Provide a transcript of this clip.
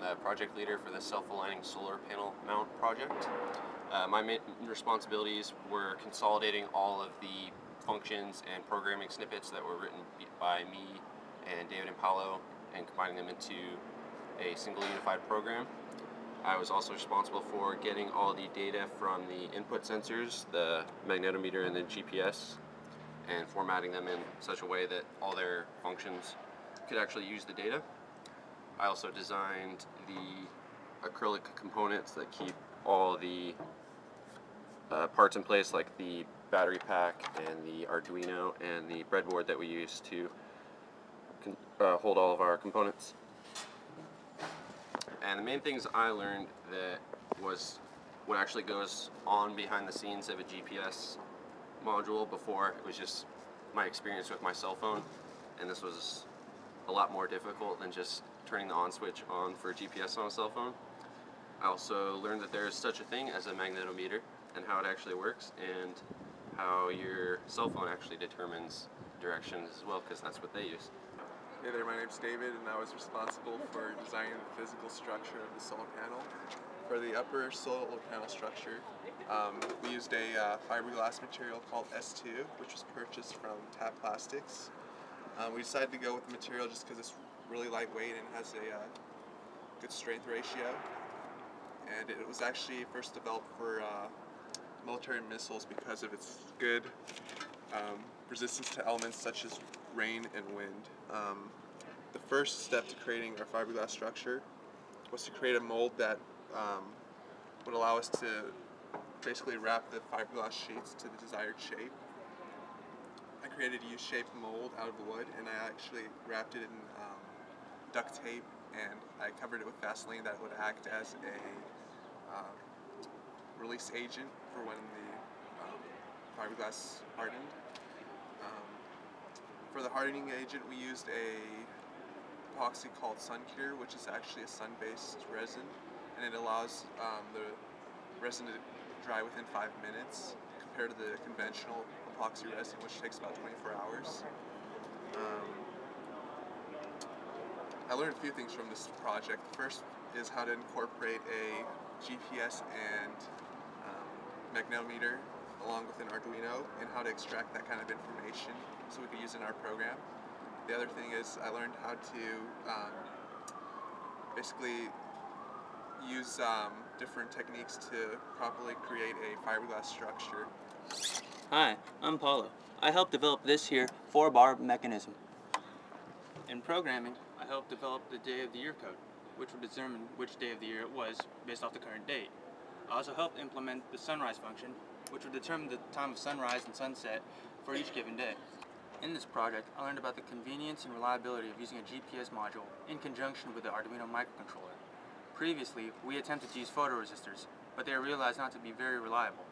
the project leader for the self-aligning solar panel mount project. My main responsibilities were consolidating all of the functions and programming snippets that were written by me and David and Paolo and combining them into a single unified program. I was also responsible for getting all the data from the input sensors, the magnetometer and the GPS, and formatting them in such a way that all their functions could actually use the data. I also designed the acrylic components that keep all the parts in place, like the battery pack and the Arduino and the breadboard that we use to hold all of our components. And the main things I learned that was what actually goes on behind the scenes of a GPS module. Before, it was just my experience with my cell phone, and this was a lot more difficult than just turning the on switch on for GPS on a cell phone. I also learned that there is such a thing as a magnetometer and how it actually works, and how your cell phone actually determines directions as well, because that's what they use. Hey there, my name's David, and I was responsible for designing the physical structure of the solar panel. For the upper solar panel structure, we used a fiberglass material called S2, which was purchased from Tap Plastics. We decided to go with the material just because it's really lightweight and has a good strength ratio. And it was actually first developed for military missiles because of its good resistance to elements such as rain and wind. The first step to creating our fiberglass structure was to create a mold that would allow us to basically wrap the fiberglass sheets to the desired shape. I created a U-shaped mold out of wood, and I actually wrapped it in duct tape, and I covered it with Vaseline that would act as a release agent for when the fiberglass hardened. For the hardening agent, we used a epoxy called SunCure, which is actually a sun-based resin, and it allows the resin to dry within 5 minutes compared to the conventional epoxy resin, which takes about 24 hours. I learned a few things from this project. The first is how to incorporate a GPS and magnetometer along with an Arduino, and how to extract that kind of information so we could use it in our program. The other thing is I learned how to basically use different techniques to properly create a fiberglass structure. Hi, I'm Paulo. I helped develop this here 4-bar mechanism. In programming, I helped develop the day of the year code, which would determine which day of the year it was based off the current date. I also helped implement the sunrise function, which would determine the time of sunrise and sunset for each given day. In this project, I learned about the convenience and reliability of using a GPS module in conjunction with the Arduino microcontroller. Previously, we attempted to use photoresistors, but they were realized not to be very reliable.